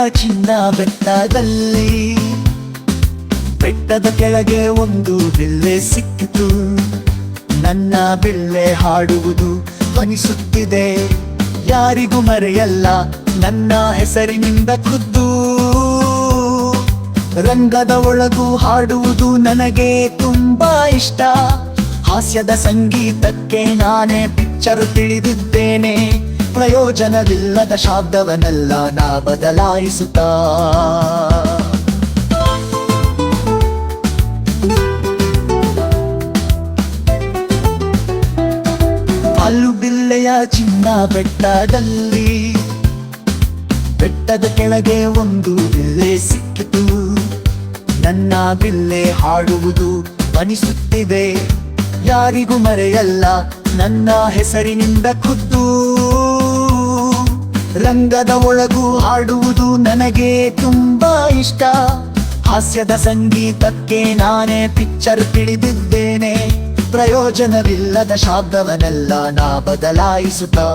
ಚಿನ್ನ ಬೆಟ್ಟದಲ್ಲಿ. ಬೆಟ್ಟದ ಕೆಳಗೆ ಒಂದು ಬಿಲ್ಲೆ ಸಿಕ್ಕಿತು. ನನ್ನ ಬಿಲ್ಲೆ ಹಾಡುವುದು ಧ್ವನಿಸುತ್ತಿದೆ, ಯಾರಿಗೂ ಮರೆಯಲ್ಲ ನನ್ನ ಹೆಸರಿನಿಂದ ಖುದ್ದು. ರಂಗದ ಒಳಗೂ ಹಾಡುವುದು ನನಗೆ ತುಂಬಾ ಇಷ್ಟ. ಹಾಸ್ಯದ ಸಂಗೀತಕ್ಕೆ ನಾನೇ ಪಿಕ್ಚರ್ ತಿಳಿದಿದ್ದೇನೆ. ಪ್ರಯೋಜನವಿಲ್ಲದ ಶಬ್ದವನ್ನೆಲ್ಲ ನಾ ಬದಲಾಯಿಸುತ್ತಾ. ಅಲ್ಲು ಬಿಲ್ಲೆಯ ಚಿನ್ನ ಬೆಟ್ಟದಲ್ಲಿ. ಬೆಟ್ಟದ ಕೆಳಗೆ ಒಂದು ಬಿಲ್ಲೆ ಸಿಕ್ಕಿತು. ನನ್ನ ಬಿಲ್ಲೆ ಹಾಡುವುದು ಧ್ವನಿಸುತ್ತಿದೆ, ಯಾರಿಗೂ ಮರೆಯಲ್ಲ ನನ್ನ ಹೆಸರಿನಿಂದ ಖುದ್ದು. ರಂಗದ ಒಳಗೂ ಹಾಡುವುದು ನನಗೆ ತುಂಬಾ ಇಷ್ಟ. ಹಾಸ್ಯದ ಸಂಗೀತಕ್ಕೆ ನಾನೇ ಪಿಕ್ಚರ್ ತಿಳಿದಿದ್ದೇನೆ. ಪ್ರಯೋಜನವಿಲ್ಲದ ಶಬ್ದವನ್ನೆಲ್ಲ ನಾ ಬದಲಾಯಿಸುತ್ತಾ.